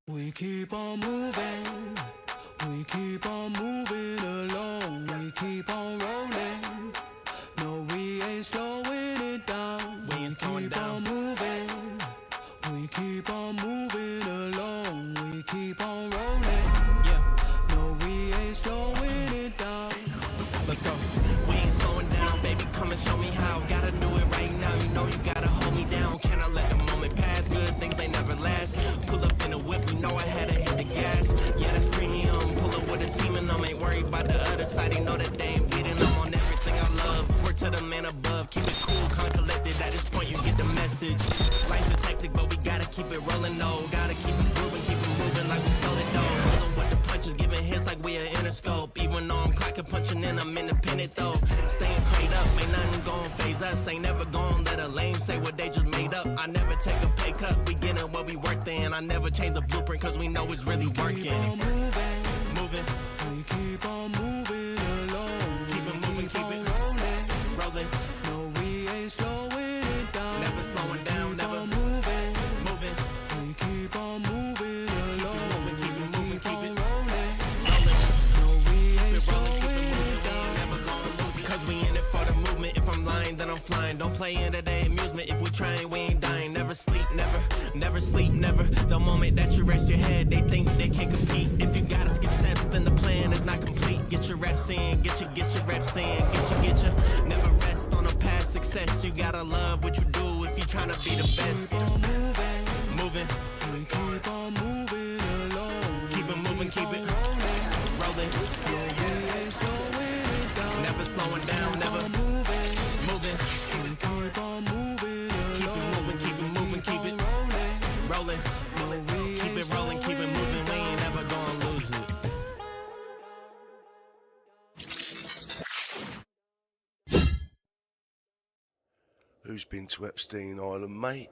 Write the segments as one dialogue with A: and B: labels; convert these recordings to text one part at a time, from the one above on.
A: We keep on moving, we keep on moving along, we keep on rolling. No, we ain't slowing it down. We ain't slowing down. Moving, we keep on moving along, we keep on rolling. Yeah, no, we ain't slowing it down. Let's go.
B: We ain't slowing down, baby. Come and show me how. Gotta do it right now. You know you gotta hold me down. Can I let the moment pass? Good things they never last. Pull up in a whip, you know I had to hit the gas. Yeah, that's premium. Pull up with a team and them ain't worried about the other side. They know that they ain't beating them on everything I love. Work to the man above. Keep it cool, calm, collected. At this point, you get the message. Life is hectic, but we gotta keep it rolling, though. Gotta keep it moving like we stole it, though. Pulling with the punches, giving hits like we are in a scope. Even though I'm clocking, punching in, I'm independent, though. Staying prayed up, ain't nothing gon' phase us. Ain't never gon' let a lame say what they just made up. I never take a pay cut, we getting what we worked in. I never change the blueprint, cause we know it's really working.
A: Keep on moving,
B: Moving,
A: we keep on moving along.
B: keep it moving, keep it
A: rolling.
B: rolling.
A: No, we ain't slowing it down.
B: Never slowing down,
A: Keep
B: never
A: on moving,
B: moving.
A: we keep on moving along.
B: Keep it moving, keep it
A: rolling.
B: rolling.
A: No, we ain't
B: Keep it rolling, keep
A: slowing
B: it moving,
A: it
B: we
A: down.
B: ain't never gonna lose it. Cause we in it for the movement. If I'm lying, then I'm flying. Don't play into their amusement. If we trying, we ain't dying. Never sleep, never sleep, never. The moment that you rest your head, they think they can't compete. If you gotta skip steps, then the plan is not complete. Get your reps in, get your reps in, get your. Never rest on a past success. You gotta love what you do if you tryna be the best.
A: Keep on moving,
B: Moving,
A: we keep on moving along.
B: keep it moving, keep it rolling.
A: We ain't slowing it down.
B: Never slowing down, never
A: Moving,
B: moving.
A: we keep on moving
B: Keep it
A: along.
B: moving, keep it moving, keep it
A: rolling.
B: rolling. Keep it rolling, keep it moving. We ain't never gonna lose it.
C: Who's been to Epstein Island, mate?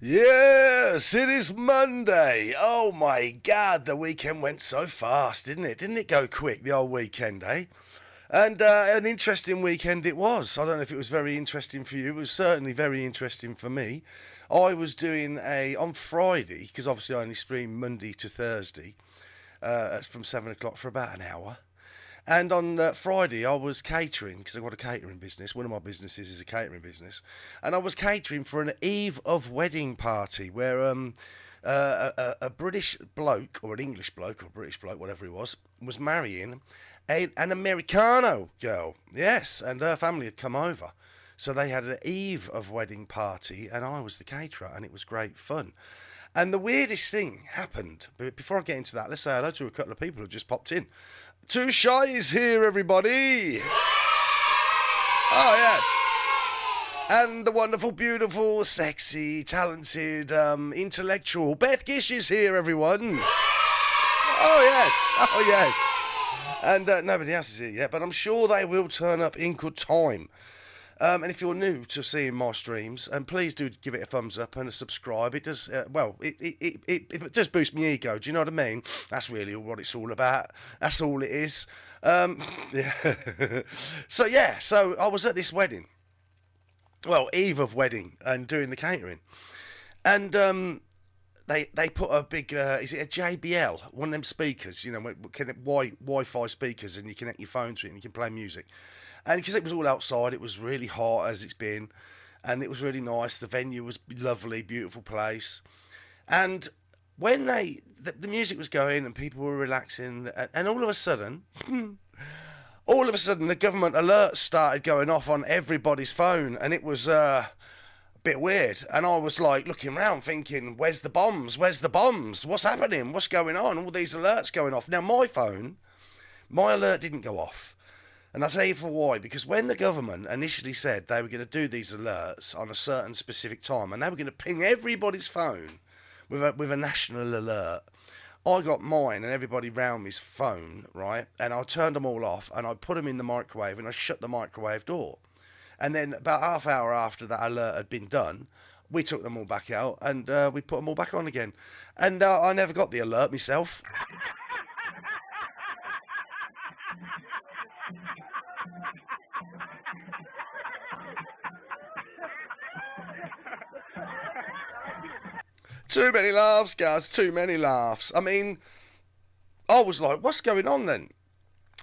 C: Yes, it is Monday. Oh my God, the weekend went so fast, didn't it? Didn't it go quick, the old weekend, eh? And an interesting weekend it was. I don't know if it was very interesting for you. It was certainly very interesting for me. I was doing on Friday, because obviously I only stream Monday to Thursday, from 7 o'clock for about an hour. And on Friday, I was catering, because I've got a catering business. One of my businesses is a catering business. And I was catering for an eve of wedding party where a British bloke, or an English bloke, or a British bloke, whatever he was marrying an Americano girl. Yes, and her family had come over. So they had an eve of wedding party, and I was the caterer, and it was great fun. And the weirdest thing happened. But before I get into that, let's say hello to a couple of people who've just popped in. Two Shies here, everybody. Oh, yes. And the wonderful, beautiful, sexy, talented, intellectual Beth Gish is here, everyone. Oh, yes. Oh, yes. And nobody else is here yet, but I'm sure they will turn up in good time. And if you're new to seeing my streams, please do give it a thumbs up and a subscribe. It does, it does boost my ego. Do you know what I mean? That's really what it's all about. That's all it is. Yeah. So I was at this wedding. Well, eve of wedding and doing the catering. And they put a big, is it a JBL? One of them speakers, you know, Wi-Fi speakers, and you connect your phone to it and you can play music. And because it was all outside, it was really hot as it's been, and it was really nice. The venue was lovely, beautiful place. And when the music was going and people were relaxing, and all of a sudden, the government alerts started going off on everybody's phone, and it was a bit weird. And I was like looking around thinking, where's the bombs? Where's the bombs? What's happening? What's going on? All these alerts going off. Now my alert didn't go off. And I'll tell you for why. Because when the government initially said they were going to do these alerts on a certain specific time, and they were going to ping everybody's phone with a national alert, I got mine and everybody round me's phone, right? And I turned them all off, and I put them in the microwave, and I shut the microwave door. And then about half hour after that alert had been done, we took them all back out, and we put them all back on again. And I never got the alert myself. Too many laughs, guys. Too many laughs. I mean, I was like, what's going on then?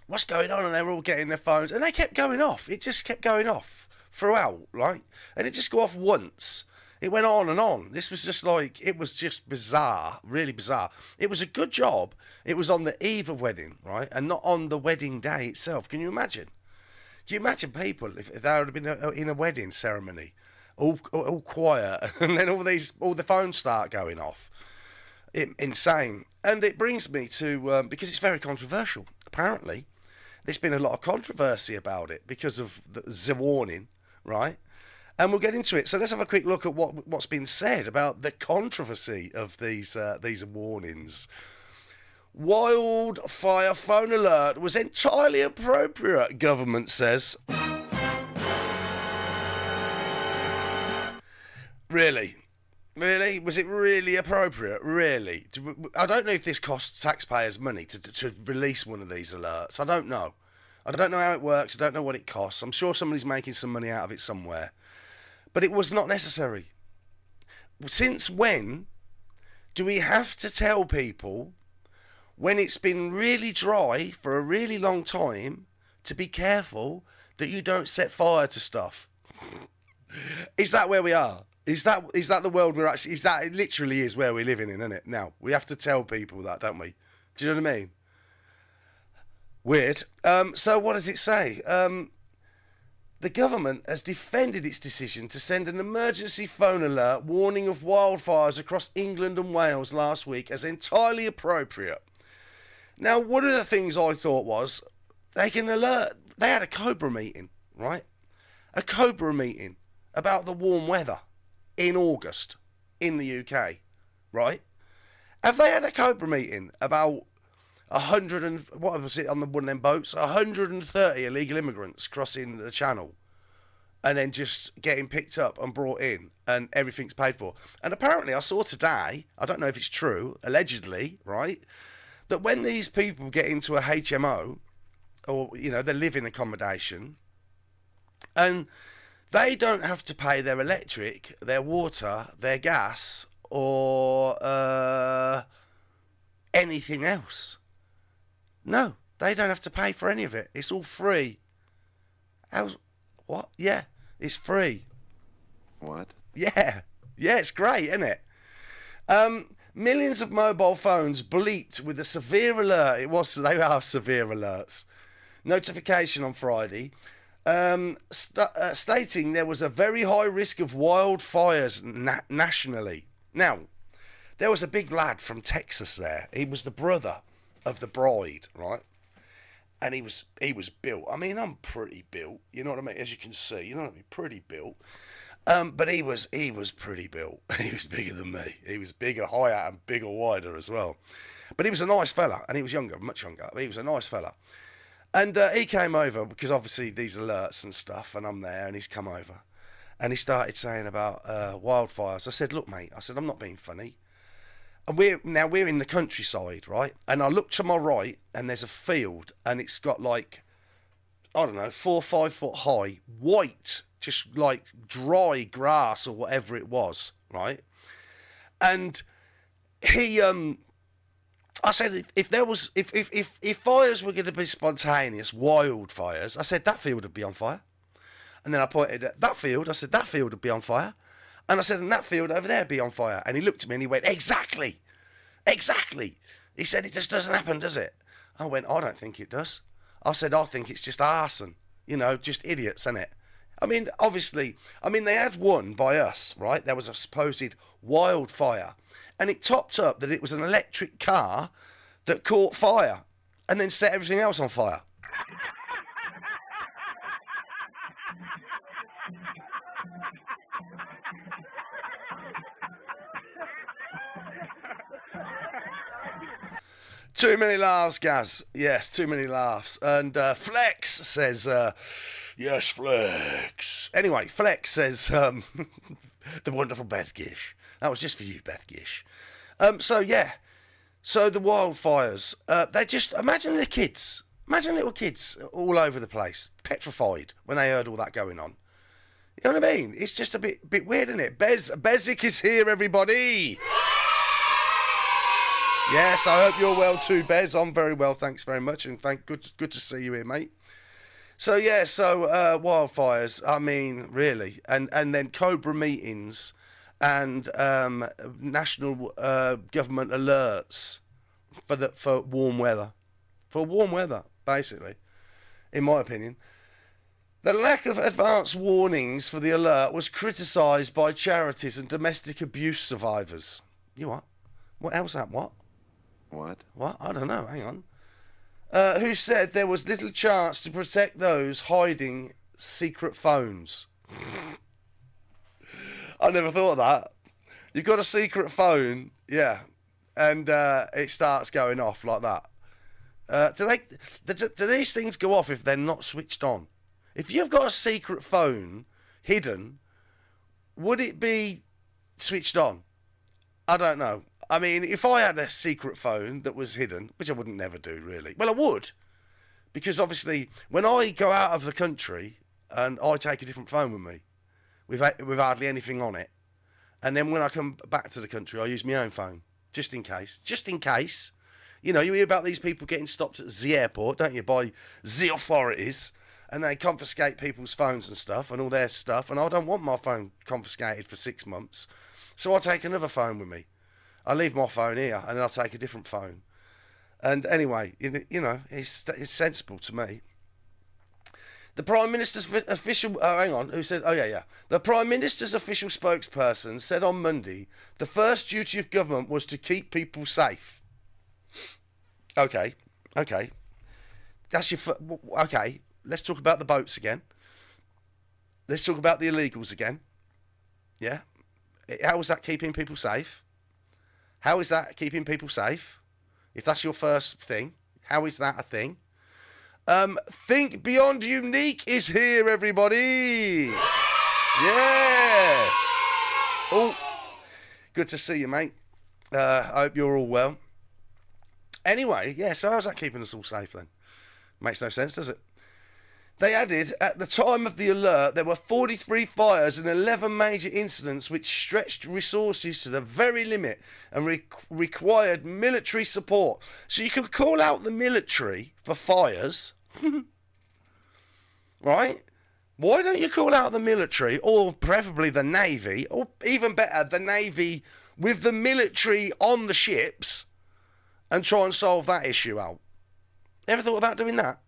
C: What's going on? And they were all getting their phones, and they kept going off. It just kept going off throughout, right? And it just go off once. It went on and on. This was just like, it was just bizarre, really bizarre. It was a good job. It was on the eve of wedding, right? And not on the wedding day itself. Can you imagine? Can you imagine people if they would have been in a wedding ceremony, all quiet, and then all the phones start going off? Insane. And it brings me to, because it's very controversial, apparently. There's been a lot of controversy about it because of the warning, right? And we'll get into it. So let's have a quick look at what's been said about the controversy of these warnings. Wildfire phone alert was entirely appropriate, government says. Really? Really? Was it really appropriate? Really? I don't know if this costs taxpayers money to release one of these alerts. I don't know. I don't know how it works. I don't know what it costs. I'm sure somebody's making some money out of it somewhere. But it was not necessary. Since when do we have to tell people when it's been really dry for a really long time to be careful that you don't set fire to stuff? Is that where we are? Is that the world we're actually... It literally is where we're living in, isn't it? Now, we have to tell people that, don't we? Do you know what I mean? Weird. So what does it say? The government has defended its decision to send an emergency phone alert warning of wildfires across England and Wales last week as entirely appropriate. Now, one of the things I thought was, they had a Cobra meeting, right? A Cobra meeting about the warm weather in August in the UK, right? Have they had a Cobra meeting about 100 and, what was it on one of them boats? 130 illegal immigrants crossing the channel and then just getting picked up and brought in and everything's paid for. And apparently I saw today, I don't know if it's true, allegedly, right, that when these people get into a HMO or, you know, they live in accommodation and they don't have to pay their electric, their water, their gas or anything else. No, they don't have to pay for any of it. It's all free. What? Yeah, it's free.
D: What?
C: Yeah, it's great, isn't it? Millions of mobile phones bleeped with a severe alert. They are severe alerts. Notification on Friday, stating there was a very high risk of wildfires nationally. Now, there was a big lad from Texas there. He was the brother of the bride, right? And he was built. I mean, I'm pretty built, you know what I mean? As you can see, you know what I mean? Pretty built. But he was pretty built. He was bigger than me. He was bigger, higher, and bigger, wider as well. But he was a nice fella, and he was younger, much younger. But he was a nice fella. And he came over because obviously these alerts and stuff, and I'm there, and he's come over, and he started saying about wildfires. I said, look, mate. I said, I'm not being funny. And we're in the countryside, right? And I look to my right, and there's a field, and it's got like, I don't know, 4 or 5 foot high, white, just like dry grass or whatever it was, right? And he, I said, if fires were going to be spontaneous, wildfires, I said that field would be on fire. And then I pointed at that field. I said that field would be on fire. And I said, and that field over there be on fire. And he looked at me and he went, exactly. He said, it just doesn't happen, does it? I went, I don't think it does. I said, I think it's just arson. You know, just idiots, innit? I mean, obviously, they had one by us, right? There was a supposed wildfire. And it topped up that it was an electric car that caught fire and then set everything else on fire. Too many laughs, Gaz. Yes, too many laughs. And Flex says, yes, Flex. Anyway, Flex says, the wonderful Beth Gish. That was just for you, Beth Gish. So, yeah. So, the wildfires. They just, imagine the kids. Imagine little kids all over the place, petrified when they heard all that going on. You know what I mean? It's just a bit weird, isn't it? Bezic is here, everybody. Yes, I hope you're well too, Bez. I'm very well, thanks very much, and good to see you here, mate. So yeah, wildfires. I mean, really, and then Cobra meetings, and national government alerts for warm weather, basically, in my opinion. The lack of advance warnings for the alert was criticised by charities and domestic abuse survivors. You what? What else? That what? What? I don't know. Hang on. Who said there was little chance to protect those hiding secret phones? I never thought of that. You've got a secret phone, yeah, and it starts going off like that. Do these things go off if they're not switched on? If you've got a secret phone hidden, would it be switched on? I don't know. I mean, if I had a secret phone that was hidden, which I wouldn't never do, really. Well, I would. Because, obviously, when I go out of the country and I take a different phone with me, with hardly anything on it, and then when I come back to the country, I use my own phone, just in case. Just in case. You know, you hear about these people getting stopped at the airport, don't you, by the authorities, and they confiscate people's phones and stuff, and all their stuff, and I don't want my phone confiscated for 6 months, so I take another phone with me. I leave my phone here, and then I'll take a different phone. And anyway, you know, it's sensible to me. The Prime Minister's official... The Prime Minister's official spokesperson said on Monday the first duty of government was to keep people safe. Okay. That's your... Okay, let's talk about the boats again. Let's talk about the illegals again. Yeah? How is that keeping people safe? How is that keeping people safe? If that's your first thing, how is that a thing? Think Beyond Unique is here, everybody. Yes. Oh, good to see you, mate. I hope you're all well. Anyway, yeah, so how's that keeping us all safe then? Makes no sense, does it? They added, at the time of the alert, there were 43 fires and 11 major incidents which stretched resources to the very limit and required military support. So you can call out the military for fires, right? Why don't you call out the military, or preferably the Navy, or even better, the Navy with the military on the ships, and try and solve that issue out? Ever thought about doing that?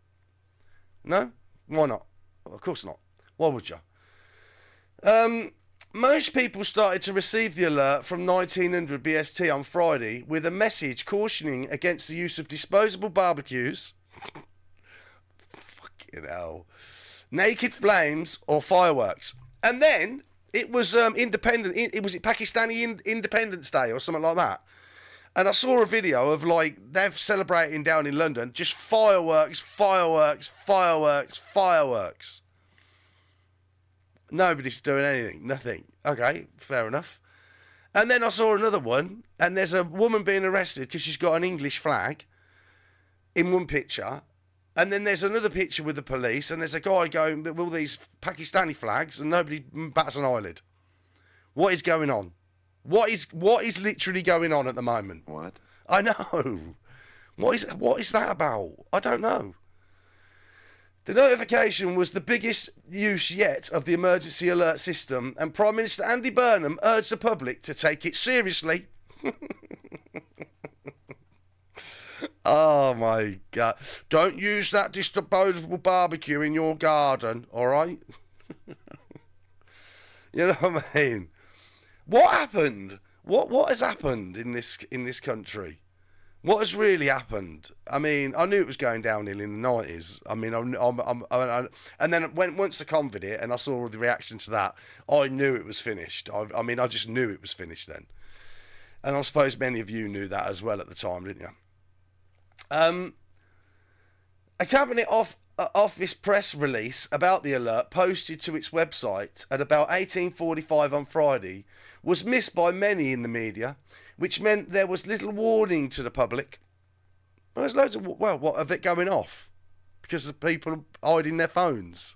C: No? Why not? Of course not. Why would you? Most people started to receive the alert from 1900 BST on Friday with a message cautioning against the use of disposable barbecues, fucking hell, naked flames or fireworks. And then it was independent. It was Pakistani Independence Day or something like that. And I saw a video of, like, they're celebrating down in London, just fireworks. Nobody's doing anything, nothing. Okay, fair enough. And then I saw another one, and there's a woman being arrested because she's got an English flag in one picture. And then there's another picture with the police, and there's a guy going with all these Pakistani flags, and nobody bats an eyelid. What is going on? What is literally going on at the moment?
D: What?
C: I know. What is that about? I don't know. The notification was the biggest use yet of the emergency alert system, and Prime Minister Andy Burnham urged the public to take it seriously. Oh my God. Don't use that disposable barbecue in your garden, all right? You know what I mean? What happened? What has happened in this country? What has really happened? I mean, I knew it was going downhill in the 90s. I mean, and then once I convied it and I saw the reaction to that, I knew it was finished. I mean, I just knew it was finished then. And I suppose many of you knew that as well at the time, didn't you? A Cabinet Office press release about the alert posted to its website at about 18:45 on Friday was missed by many in the media, which meant there was little warning to the public. Well, there's loads of... Well, what, of it going off? Because of people hiding their phones.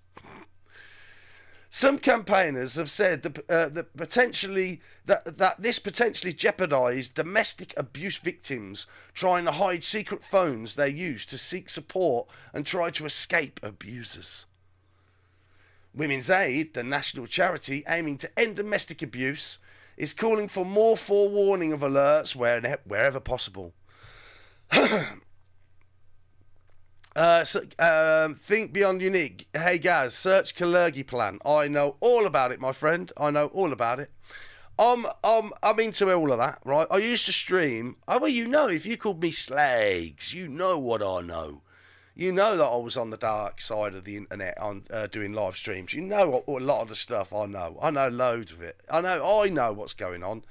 C: Some campaigners have said that this potentially jeopardised domestic abuse victims trying to hide secret phones they use to seek support and try to escape abusers. Women's Aid, the national charity aiming to end domestic abuse, is calling for more forewarning of alerts wherever possible. Think Beyond Unique. Hey Gaz, search Kalergi plan. I know all about it, my friend. I know all about it. I'm into all of that, right? I used to stream. Oh, well, you know, if you called me Slags, you know what I know. You know that I was on the dark side of the internet on doing live streams. You know a lot of the stuff I know. I know loads of it. I know what's going on.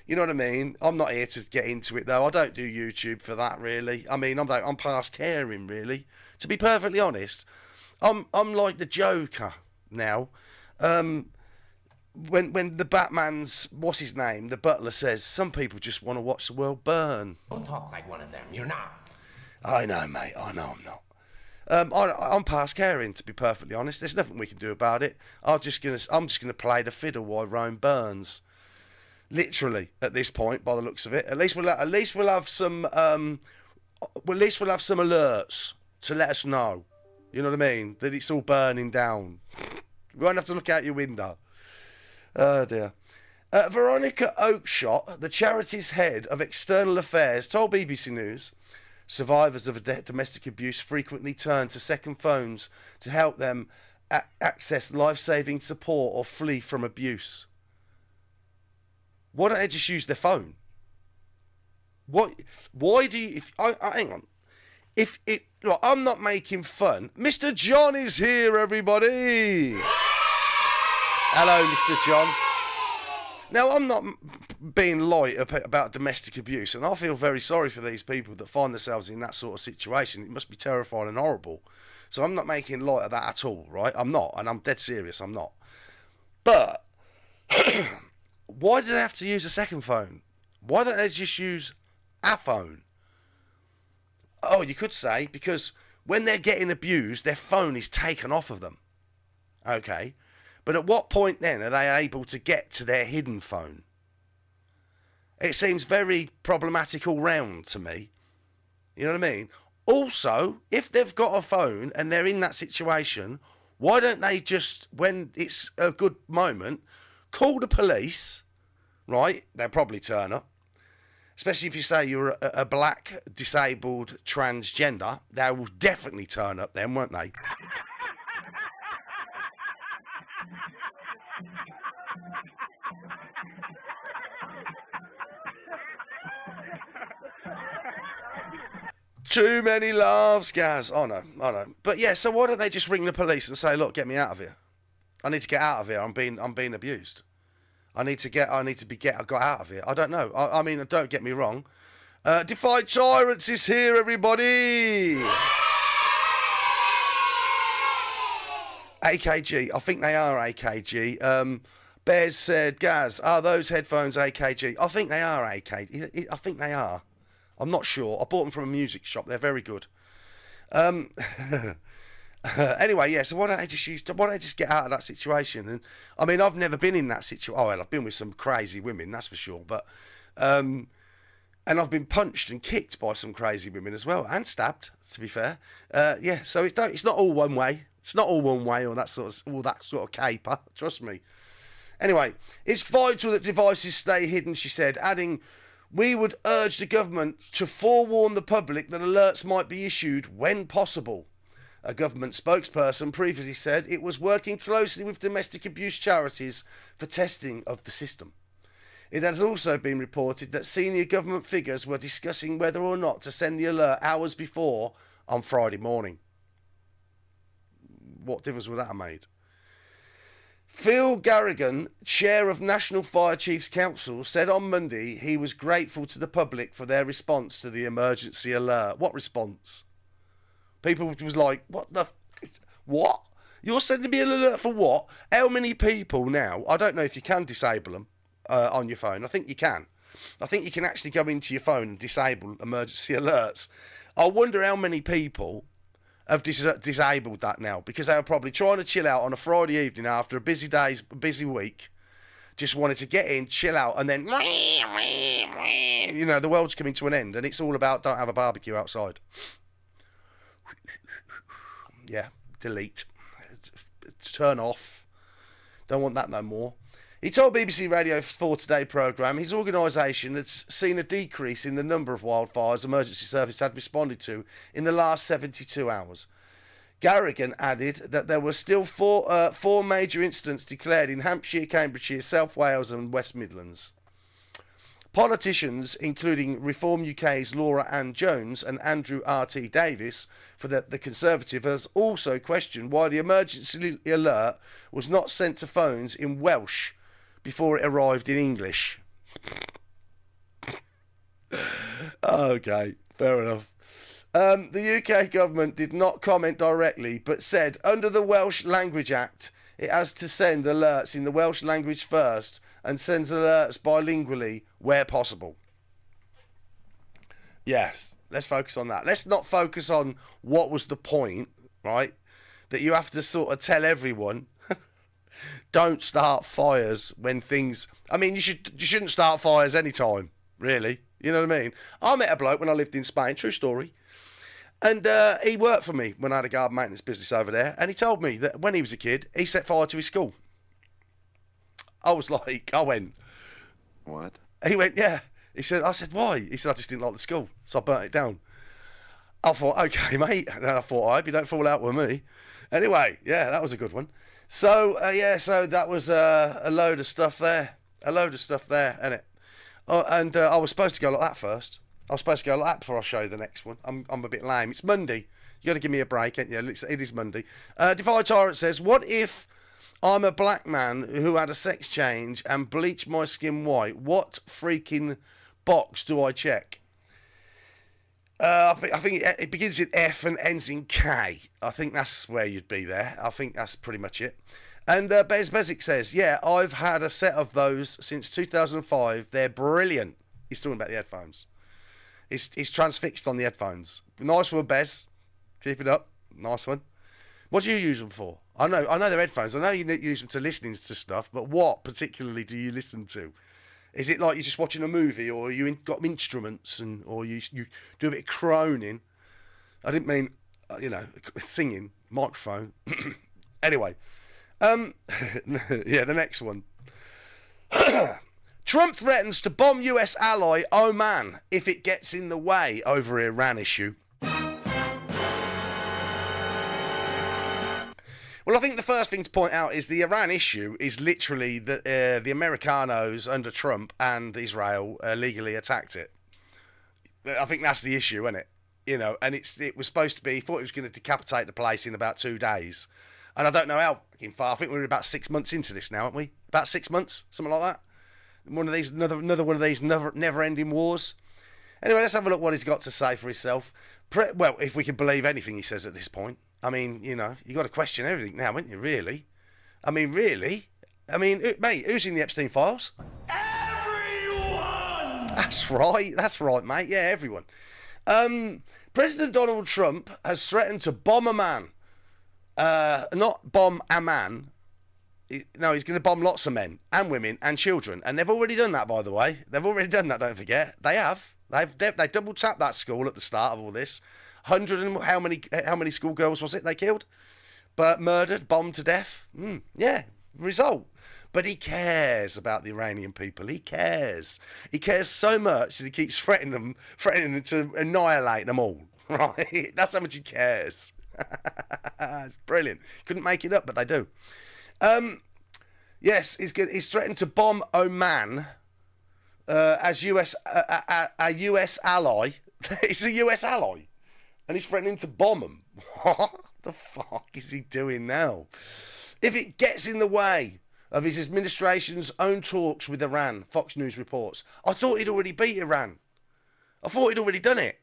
C: You know what I mean? I'm not here to get into it, though. I don't do YouTube for that, really. I mean, I'm past caring, really. To be perfectly honest, I'm like the Joker now. When the Batman's, what's his name, the butler says, some people just want to watch the world burn.
D: Don't talk like one of them. You're not.
C: I know, mate. I know I'm not. I'm past caring, to be perfectly honest. There's nothing we can do about it. I'm just gonna play the fiddle while Rome burns. Literally, at this point, by the looks of it, at least we'll have some alerts to let us know. You know what I mean? That it's all burning down. We won't have to look out your window. Oh dear. Veronica Oakeshott, the charity's head of external affairs, told BBC News survivors of domestic abuse frequently turn to second phones to help them access life-saving support or flee from abuse. Why don't they just use their phone? Why do you... hang on. Look, I'm not making fun. Mr. John is here, everybody. Hello, Mr. John. Now, I'm not being light about domestic abuse, and I feel very sorry for these people that find themselves in that sort of situation. It must be terrifying and horrible. So I'm not making light of that at all, right? I'm not, and I'm dead serious, I'm not. But... why do they have to use a second phone? Why don't they just use a phone? Oh, you could say because when they're getting abused, their phone is taken off of them. Okay. But at what point then are they able to get to their hidden phone? It seems very problematic all round to me. You know what I mean? Also, if they've got a phone and they're in that situation, why don't they just, when it's a good moment, call the police, right? They'll probably turn up. Especially if you say you're a black, disabled, transgender. They will definitely turn up then, won't they? Too many laughs, Gaz. I know. But yeah, so why don't they just ring the police and say, look, get me out of here. I need to get out of here. I'm being abused. I need to got out of here. I don't know. I mean, don't get me wrong. Defy Tyrants is here, everybody. AKG. I think they are AKG. Bears said, Gaz, are those headphones AKG? I think they are AKG. I think they are. I'm not sure. I bought them from a music shop. They're very good. Anyway, yeah, so why don't they just get out of that situation? And I mean, I've never been in that situation. Oh, well, I've been with some crazy women, that's for sure. But, and I've been punched and kicked by some crazy women as well, and stabbed, to be fair. Yeah, so it's not all one way. It's not all one way or all that sort of caper. Trust me. Anyway, it's vital that devices stay hidden, she said, adding, we would urge the government to forewarn the public that alerts might be issued when possible. A government spokesperson previously said it was working closely with domestic abuse charities for testing of the system. It has also been reported that senior government figures were discussing whether or not to send the alert hours before on Friday morning. What difference would that have made? Phil Garrigan, chair of National Fire Chiefs Council, said on Monday he was grateful to the public for their response to the emergency alert. What response? People was like, what? You're sending me an alert for what? How many people now? I don't know if you can disable them on your phone. I think you can. I think you can actually go into your phone and disable emergency alerts. I wonder how many people have disabled that now because they were probably trying to chill out on a Friday evening after a busy week. Just wanted to get in, chill out, and then, you know, the world's coming to an end, and it's all about don't have a barbecue outside. Yeah, delete. Turn off. Don't want that no more. He told BBC Radio 4 Today programme his organisation had seen a decrease in the number of wildfires emergency service had responded to in the last 72 hours. Garrigan added that there were still four major incidents declared in Hampshire, Cambridgeshire, South Wales and West Midlands. Politicians, including Reform UK's Laura Ann Jones and Andrew R.T. Davis, for the Conservative, has also questioned why the emergency alert was not sent to phones in Welsh before it arrived in English. Okay, fair enough. The UK government did not comment directly, but said under the Welsh Language Act, it has to send alerts in the Welsh language first and sends alerts bilingually where possible. Yes, let's focus on that. Let's not focus on what was the point, right? That you have to sort of tell everyone, don't start fires when things... I mean, you shouldn't start fires anytime, really. You know what I mean? I met a bloke when I lived in Spain, true story. And he worked for me when I had a garden maintenance business over there. And he told me that when he was a kid, he set fire to his school. I went,
E: What?
C: He went, yeah. I said, why? He said, I just didn't like the school, so I burnt it down. I thought, okay, mate. And then I thought, I hope you don't fall out with me. Anyway, yeah, that was a good one. So, so that was a load of stuff there. Innit? And I was supposed to go like that first. I was supposed to go like that before I show you the next one. I'm a bit lame. It's Monday. You got to give me a break, ain't you? It is Monday. Divide Tyrant says, what if I'm a black man who had a sex change and bleached my skin white? What freaking box do I check? I think it begins in F and ends in K. I think that's where you'd be there. I think that's pretty much it. And Bez Bezic says, yeah, I've had a set of those since 2005. They're brilliant. He's talking about the headphones. He's transfixed on the headphones. Nice one, Bez. Keep it up. Nice one. What do you use them for? I know they're headphones. I know you use them to listening to stuff, but what particularly do you listen to? Is it like you're just watching a movie, or you got instruments, or you do a bit of croning? I didn't mean, singing, microphone. Anyway, yeah, the next one. Trump threatens to bomb US ally Oman if it gets in the way over Iran issue. Well, I think the first thing to point out is the Iran issue is literally that the Americanos under Trump and Israel legally attacked it. I think that's the issue, isn't it? And it was supposed to be, he thought he was going to decapitate the place in about 2 days. And I don't know how far. I think we're about 6 months into this now, aren't we? About 6 months, something like that. Another one of these never-ending wars. Anyway, let's have a look what he's got to say for himself. Well, if we can believe anything he says at this point. I mean, you got to question everything now, haven't you, really? I mean, really? I mean, mate, who's in the Epstein files?
D: Everyone!
C: That's right, mate. Yeah, everyone. President Donald Trump has threatened to bomb a man. Not bomb a man. No, he's going to bomb lots of men and women and children. And they've already done that, by the way. They've already done that, don't forget. They have. They double-tapped that school at the start of all this. 100 and how many schoolgirls was it they killed? But murdered, bombed to death. Yeah, result. But he cares about the Iranian people. He cares. He cares so much that he keeps threatening them to annihilate them all. Right? That's how much he cares. It's brilliant. Couldn't make it up, but they do. Yes, he's threatened to bomb Oman as a US ally. He's a US ally. And he's threatening to bomb them. What the fuck is he doing now? If it gets in the way of his administration's own talks with Iran, Fox News reports. I thought he'd already beat Iran. I thought he'd already done it.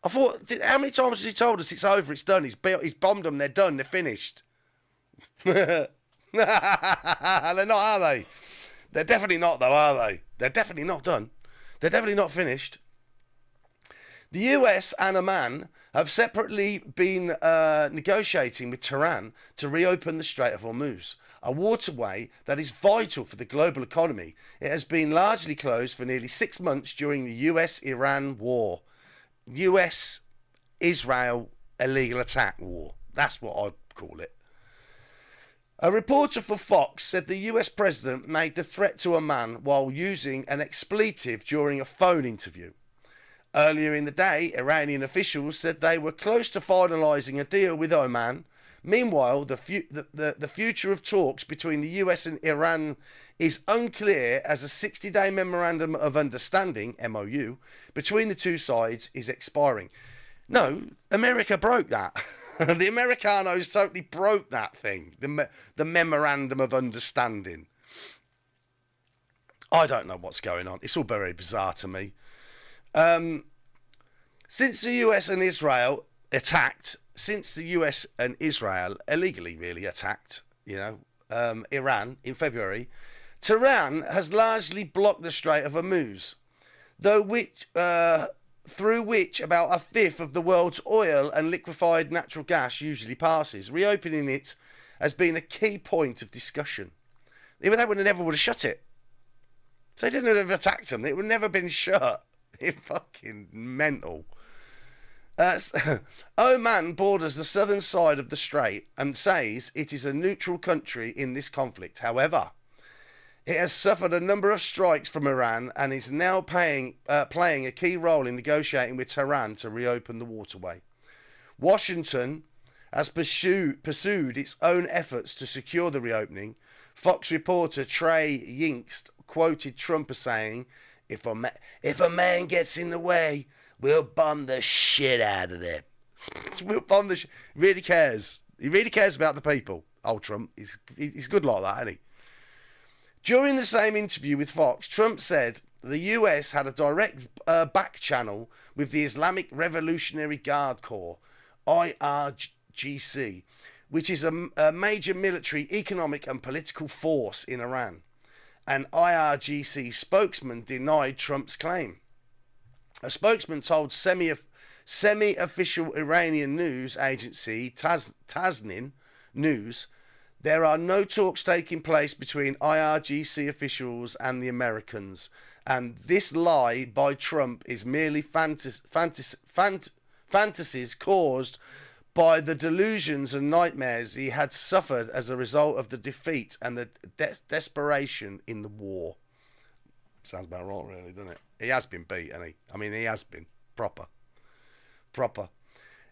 C: How many times has he told us it's over, it's done, he's bombed them, they're done, they're finished. They're not, are they? They're definitely not, though, are they? They're definitely not done. They're definitely not finished. The US and Oman have separately been negotiating with Tehran to reopen the Strait of Hormuz, a waterway that is vital for the global economy. It has been largely closed for nearly 6 months during the US-Iran war. US-Israel illegal attack war. That's what I'd call it. A reporter for Fox said the US president made the threat to Oman while using an expletive during a phone interview. Earlier in the day, Iranian officials said they were close to finalising a deal with Oman. Meanwhile, the future of talks between the US and Iran is unclear as a 60-day memorandum of understanding, MOU, between the two sides is expiring. No, America broke that. The Americanos totally broke that thing, the memorandum of understanding. I don't know what's going on. It's all very bizarre to me. Since the US and Israel illegally really attacked, Iran in February, Tehran has largely blocked the Strait of Hormuz, through which about a fifth of the world's oil and liquefied natural gas usually passes. Reopening it has been a key point of discussion. Even they would have shut it. If they didn't have attacked them, it would never have been shut. It's fucking mental. Oman borders the southern side of the strait and says it is a neutral country in this conflict. However, it has suffered a number of strikes from Iran and is now playing a key role in negotiating with Tehran to reopen the waterway. Washington has pursued its own efforts to secure the reopening. Fox reporter Trey Yingst quoted Trump as saying, if a man gets in the way, we'll bomb the shit out of them. We'll bomb the shit. Really cares. He really cares about the people. Old Trump. He's good like that, isn't he? During the same interview with Fox, Trump said the US had a direct back channel with the Islamic Revolutionary Guard Corps, IRGC, which is a major military, economic and political force in Iran. An IRGC spokesman denied Trump's claim. A spokesman told semi-official Iranian news agency Tasnim News there are no talks taking place between IRGC officials and the Americans, and this lie by Trump is merely fantasies caused by the delusions and nightmares he had suffered as a result of the defeat and the desperation in the war. Sounds about right, really, doesn't it? He has been beat, hasn't he? I mean, he has been proper.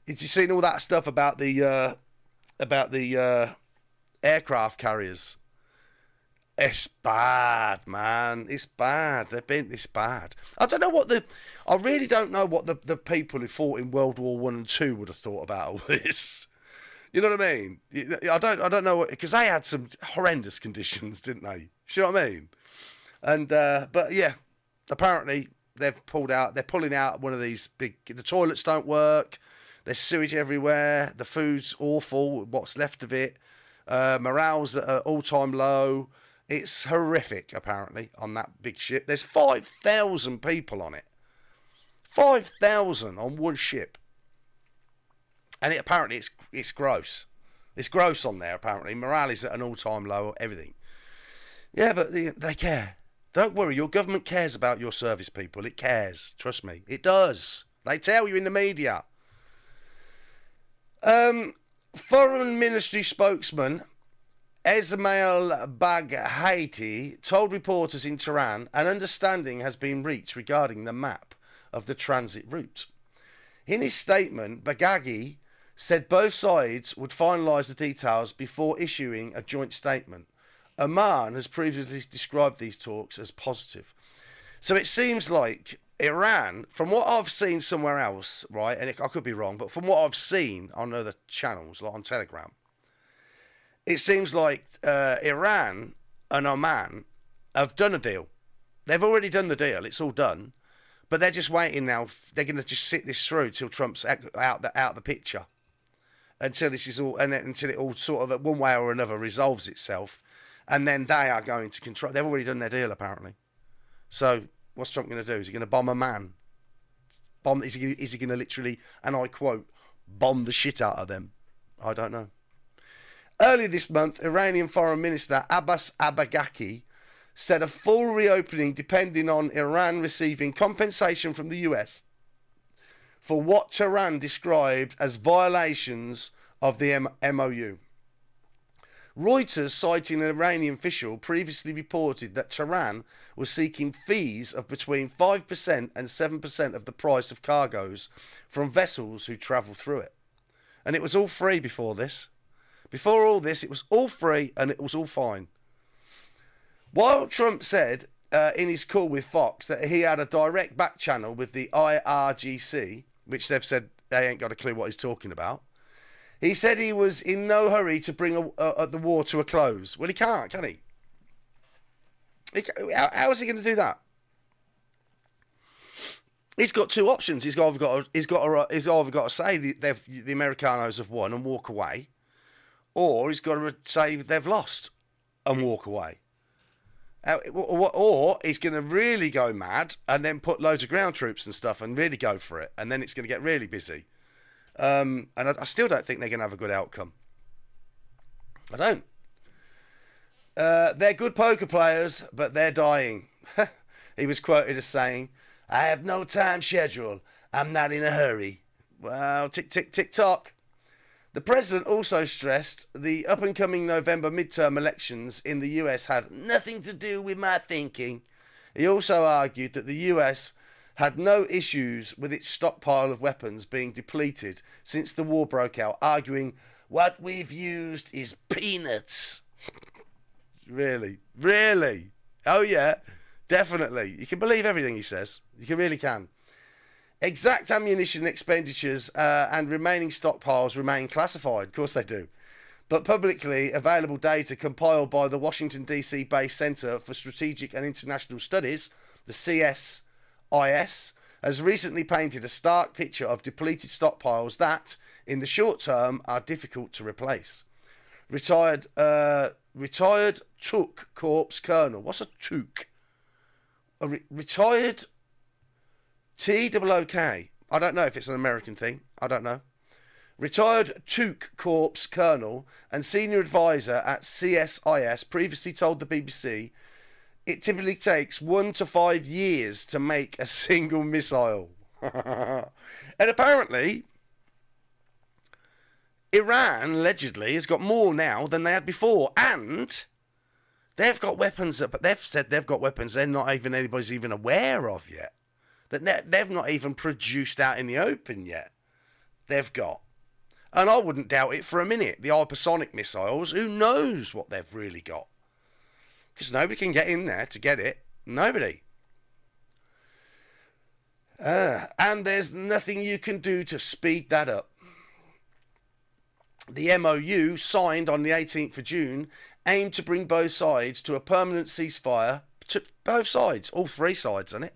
C: Did you see all that stuff about the aircraft carriers? It's bad, man. It's bad. It's bad. I really don't know what the people who fought in World War One and Two would have thought about all this. You know what I mean? I don't know, because they had some horrendous conditions, didn't they? You know what I mean? And but yeah, apparently they're pulling out one of these big. The toilets don't work. There's sewage everywhere. The food's awful. What's left of it. Morale's at an all-time low. It's horrific, apparently, on that big ship. There's 5,000 people on it. 5,000 on one ship. And apparently it's gross. It's gross on there, apparently. Morale is at an all-time low, everything. Yeah, but they care. Don't worry, your government cares about your service people. It cares. Trust me. It does. They tell you in the media. Foreign Ministry spokesman Esmail Baghaiti told reporters in Tehran an understanding has been reached regarding the map of the transit route. In his statement, Baghaiti said both sides would finalise the details before issuing a joint statement. Oman has previously described these talks as positive. So it seems like Iran, from what I've seen somewhere else, right, and I could be wrong, but from what I've seen on other channels, like on Telegram, it seems like Iran and Oman have done a deal. They've already done the deal. It's all done. But they're just waiting now. They're going to just sit this through till Trump's out the picture. Until this is all, and until it all sort of, one way or another, resolves itself. And then they are going to control. They've already done their deal, apparently. So what's Trump going to do? Is he going to bomb Oman? Bomb? Is he going to literally, and I quote, bomb the shit out of them? I don't know. Earlier this month, Iranian Foreign Minister Abbas Abagaki said a full reopening depending on Iran receiving compensation from the US for what Tehran described as violations of the MOU. Reuters, citing an Iranian official, previously reported that Tehran was seeking fees of between 5% and 7% of the price of cargoes from vessels who travel through it. And it was all free before this. Before all this, it was all free and it was all fine. While Trump said in his call with Fox that he had a direct back channel with the IRGC, which they've said they ain't got a clue what he's talking about, he said he was in no hurry to bring the war to a close. Well, he can't, can he? How is he going to do that? He's got two options. He's either got to say the Americanos have won and walk away, or he's got to say they've lost and walk away. Or he's going to really go mad and then put loads of ground troops and stuff and really go for it, and then it's going to get really busy. And I still don't think they're going to have a good outcome. I don't. They're good poker players, but they're dying. He was quoted as saying, "I have no time schedule. I'm not in a hurry." Well, tick, tick, tick, tock. The president also stressed the up-and-coming November midterm elections in the US had nothing to do with my thinking. He also argued that the US had no issues with its stockpile of weapons being depleted since the war broke out, arguing, "What we've used is peanuts." Really? Really? Oh, yeah, definitely. You can believe everything he says. You really can. Exact ammunition expenditures and remaining stockpiles remain classified. Of course they do. But publicly available data compiled by the Washington, D.C. based Center for Strategic and International Studies, the CSIS, has recently painted a stark picture of depleted stockpiles that, in the short term, are difficult to replace. Retired Took Corps Colonel. What's a Took? Retired TOOK. I don't know if it's an American thing. I don't know. Retired Took Corps Colonel and Senior Advisor at CSIS previously told the BBC it typically takes 1 to 5 years to make a single missile. And apparently, Iran allegedly has got more now than they had before. And they've got weapons, but they've said they've got weapons they're not even anybody's even aware of yet. That they've not even produced out in the open yet. They've got. And I wouldn't doubt it for a minute. The hypersonic missiles, who knows what they've really got? Because nobody can get in there to get it. Nobody. And there's nothing you can do to speed that up. The MOU, signed on the 18th of June, aimed to bring both sides to a permanent ceasefire. To both sides, all three sides on it.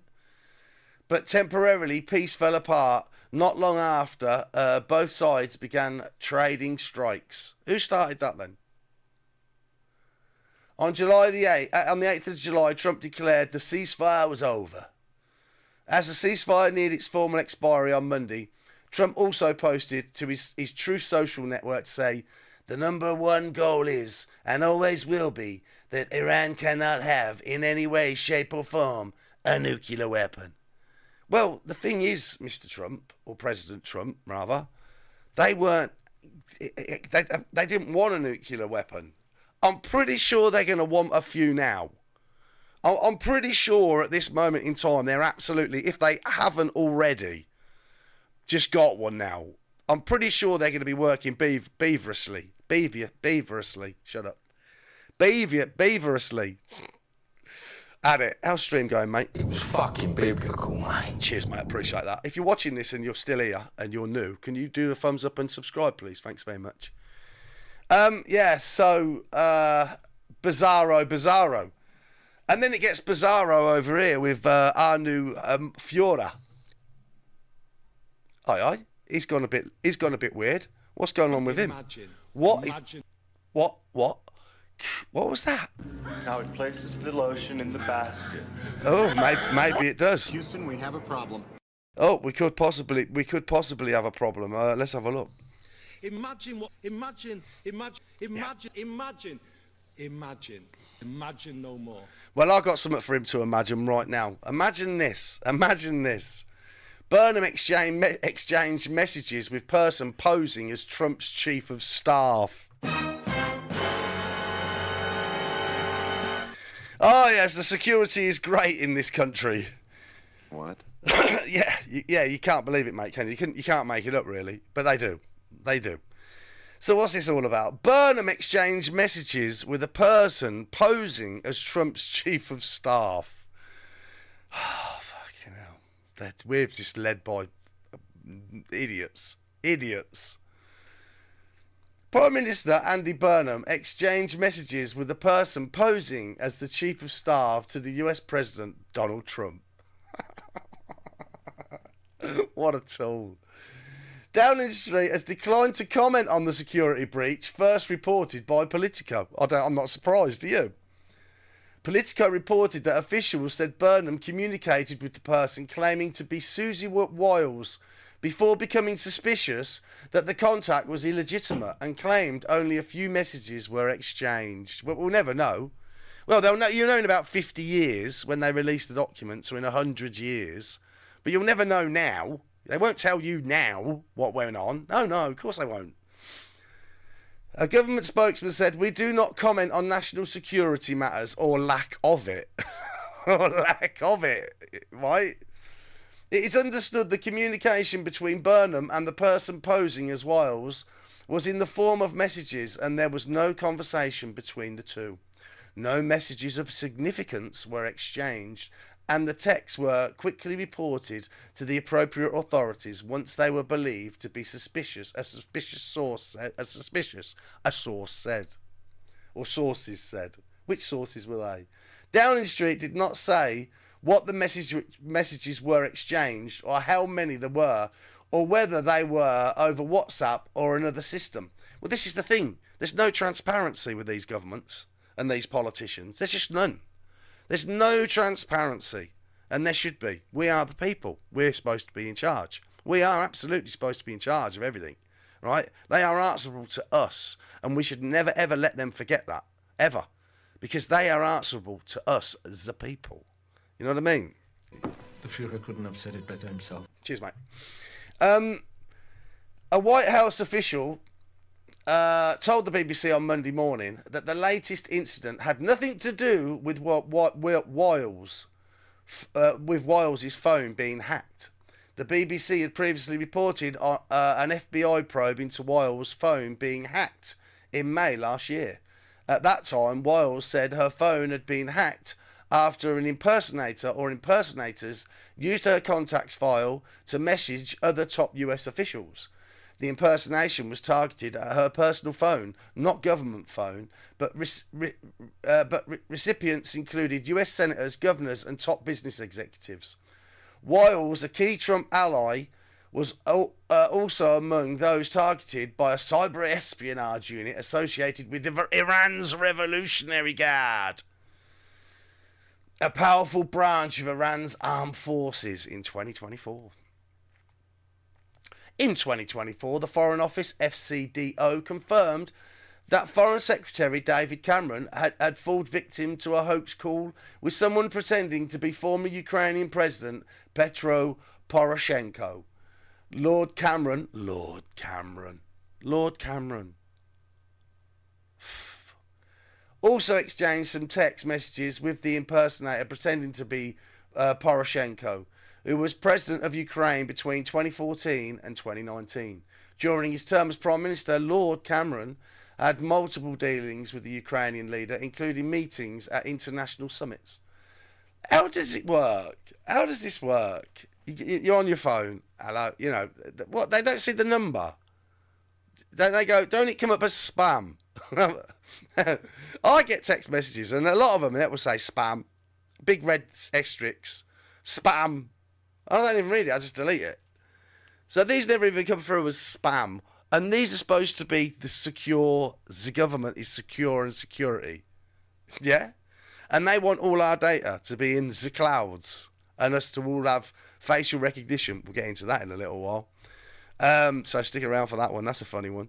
C: But temporarily, peace fell apart not long after both sides began trading strikes. Who started that then? On the 8th of July, Trump declared the ceasefire was over. As the ceasefire neared its formal expiry on Monday, Trump also posted to his Truth Social network to say, "The number one goal is, and always will be, that Iran cannot have, in any way, shape or form, a nuclear weapon." Well, the thing is, Mr. Trump, or President Trump, rather, they didn't want a nuclear weapon. I'm pretty sure they're going to want a few now. I'm pretty sure at this moment in time, they're absolutely, if they haven't already, just got one now. I'm pretty sure they're going to be working beaverously. Shut up. Beaverously. At it. How's stream going, mate?
D: It was fucking biblical, mate.
C: Cheers, mate. Appreciate that. If you're watching this and you're still here and you're new, can you do the thumbs up and subscribe, please? Thanks very much. So bizarro. And then it gets bizarro over here with our new Fiora. Aye. He's gone a bit weird. What's going on with him? What was that?
E: Now it places the lotion in the basket.
C: Oh, maybe it does.
F: Houston, we have a problem.
C: Oh, we could possibly have a problem. Let's have a look.
E: Imagine no more.
C: Well, I got something for him to imagine right now. Imagine this. Burnham exchanged messages with person posing as Trump's chief of staff. Oh yes, the security is great in this country.
F: What?
C: yeah, you can't believe it, mate, can you? You can't make it up, really. But they do. So what's this all about? Burnham exchanged messages with a person posing as Trump's chief of staff. Oh, fucking hell. We're just led by idiots. Prime Minister Andy Burnham exchanged messages with a person posing as the chief of staff to the US President Donald Trump. What a tool. Downing Street has declined to comment on the security breach first reported by Politico. I'm not surprised, are you? Politico reported that officials said Burnham communicated with the person claiming to be Susie Wiles before becoming suspicious that the contact was illegitimate and claimed only a few messages were exchanged. Well, we'll never know. Well, they'll know. You'll know in about 50 years when they release the documents, or in 100 years. But you'll never know now. They won't tell you now what went on. No, of course they won't. A government spokesman said, "We do not comment on national security matters or lack of it." Right? It is understood the communication between Burnham and the person posing as Wiles was in the form of messages, and there was no conversation between the two. No messages of significance were exchanged, and the texts were quickly reported to the appropriate authorities once they were believed to be suspicious. A source said. Or sources said. Which sources were they? Downing Street did not say what the messages were exchanged, or how many there were, or whether they were over WhatsApp or another system. Well, this is the thing. There's no transparency with these governments and these politicians. There's just none. There's no transparency, and there should be. We are the people. We're supposed to be in charge. We are absolutely supposed to be in charge of everything, right? They are answerable to us, and we should never, ever let them forget that, ever, because they are answerable to us, the people. You know what I mean?
F: The Führer couldn't have said it better himself.
C: Cheers, mate. A White House official told the BBC on Monday morning that the latest incident had nothing to do with Wiles' phone being hacked. The BBC had previously reported an FBI probe into Wiles' phone being hacked in May last year. At that time, Wiles said her phone had been hacked after an impersonator or impersonators used her contacts file to message other top US officials. The impersonation was targeted at her personal phone, not government phone, but recipients included US senators, governors and top business executives. Wiles, a key Trump ally, was also among those targeted by a cyber espionage unit associated with Iran's Revolutionary Guard, a powerful branch of Iran's armed forces in 2024. In 2024, the Foreign Office, FCDO, confirmed that Foreign Secretary David Cameron had fallen victim to a hoax call with someone pretending to be former Ukrainian President Petro Poroshenko. Lord Cameron also exchanged some text messages with the impersonator pretending to be Poroshenko, who was president of Ukraine between 2014 and 2019. During his term as Prime Minister, Lord Cameron had multiple dealings with the Ukrainian leader, including meetings at international summits. How does it work? How does this work? You're on your phone. Hello, you know what? They don't see the number. Don't they go? Don't it come up as spam? I get text messages, and a lot of them that will say spam, big red asterisks, spam. I don't even read it. I just delete it. So these never even come through as spam, and these are supposed to be the government is secure and security, yeah, and they want all our data to be in the clouds. and us to all have facial recognition. We'll get into that in a little while. So stick around for that one. That's a funny one.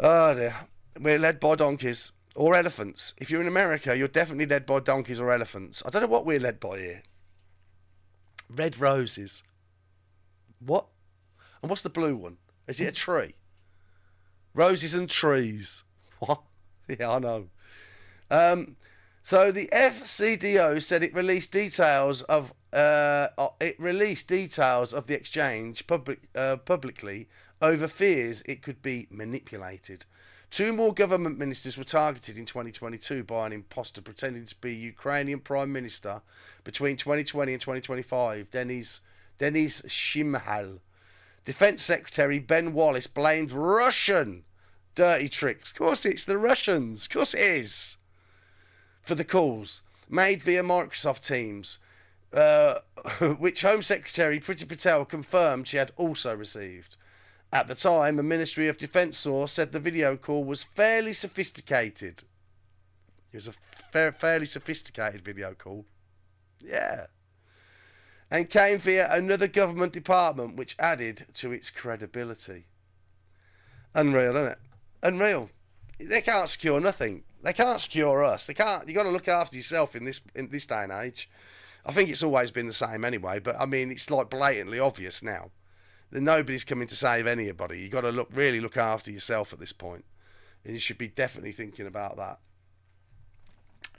C: Oh dear. We're led by donkeys or elephants. If you're in America, you're definitely led by donkeys or elephants. I don't know what we're led by here. Red roses. What? And what's the blue one? Is it a tree? Roses and trees. What? Yeah, I know. So the FCDO said it released details of the exchange publicly over fears it could be manipulated. 2 more government ministers were targeted in 2022 by an imposter pretending to be Ukrainian Prime Minister between 2020 and 2025, Denis Shmyhal. Defence Secretary Ben Wallace blamed Russian dirty tricks. Of course it's the Russians. Of course it is. For the calls made via Microsoft Teams, which Home Secretary Priti Patel confirmed she had also received. At the time, a Ministry of Defence source said the video call was fairly sophisticated. It was a fairly sophisticated video call. Yeah. And came via another government department, which added to its credibility. Unreal, isn't it? Unreal. They can't secure nothing. They can't secure us. They can't. You got to look after yourself in this day and age. I think it's always been the same anyway. But I mean, it's like blatantly obvious now that nobody's coming to save anybody. You got to really look after yourself at this point, and you should be definitely thinking about that.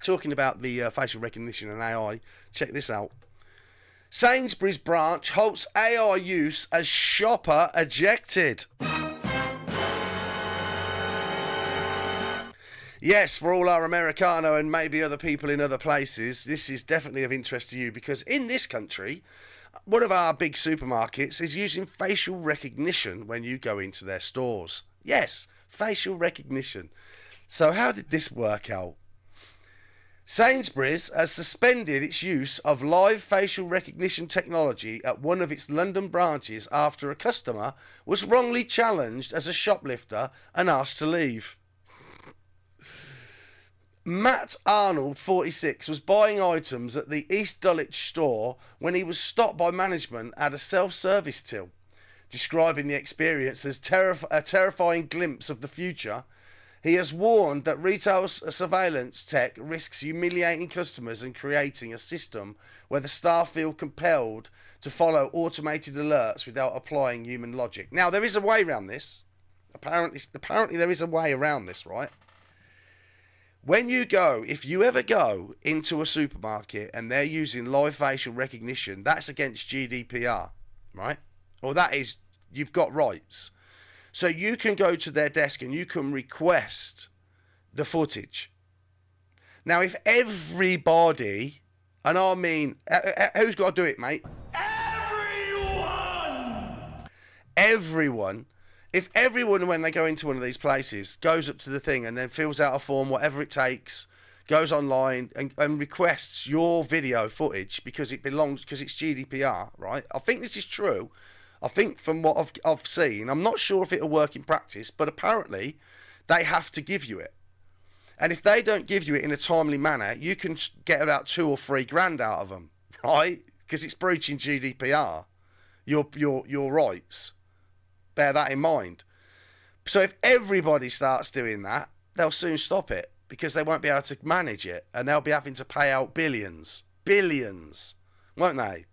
C: Talking about the facial recognition and AI, check this out. Sainsbury's branch halts AI use as shopper ejected. Yes, for all our Americano and maybe other people in other places, this is definitely of interest to you because in this country, one of our big supermarkets is using facial recognition when you go into their stores. Yes, facial recognition. So how did this work out? Sainsbury's has suspended its use of live facial recognition technology at one of its London branches after a customer was wrongly challenged as a shoplifter and asked to leave. Matt Arnold, 46, was buying items at the East Dulwich store when he was stopped by management at a self-service till. Describing the experience as a terrifying glimpse of the future, he has warned that retail surveillance tech risks humiliating customers and creating a system where the staff feel compelled to follow automated alerts without applying human logic. Now, there is a way around this. Apparently there is a way around this, right? When you go, if you ever go into a supermarket and they're using live facial recognition, that's against GDPR, right? Or that is, you've got rights. So you can go to their desk and you can request the footage. Now, if everybody, and I mean, who's got to do it, mate? Everyone. If everyone, when they go into one of these places, goes up to the thing and then fills out a form, whatever it takes, goes online and requests your video footage because it's GDPR, right? I think this is true. I think from what I've seen, I'm not sure if it'll work in practice, but apparently they have to give you it. And if they don't give you it in a timely manner, you can get about $2 or $3 grand out of them, right? Because it's breaching GDPR, your rights. Bear that in mind. So if everybody starts doing that, they'll soon stop it because they won't be able to manage it and they'll be having to pay out billions, won't they?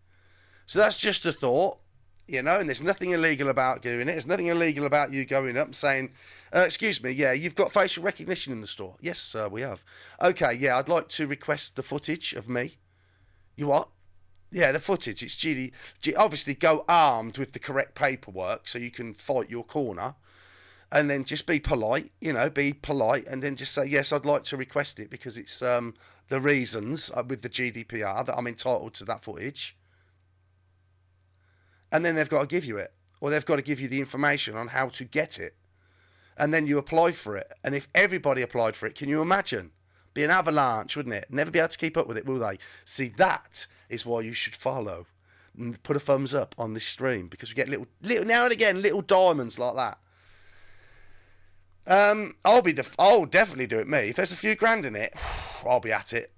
C: So that's just a thought, you know, and there's nothing illegal about doing it. There's nothing illegal about you going up and saying, excuse me, yeah, you've got facial recognition in the store. Yes, sir, we have. Okay, yeah, I'd like to request the footage of me. You what? Yeah, the footage. It's obviously go armed with the correct paperwork so you can fight your corner. And then just be polite, you know, and then just say, yes, I'd like to request it because it's the reasons with the GDPR that I'm entitled to that footage. And then they've got to give you it. Or they've got to give you the information on how to get it. And then you apply for it. And if everybody applied for it, can you imagine? Be an avalanche, wouldn't it? Never be able to keep up with it, will they? See, that is why you should follow and put a thumbs up on this stream because we get little now and again little diamonds like that. I'll definitely do it. Me, if there's a few grand in it, I'll be at it.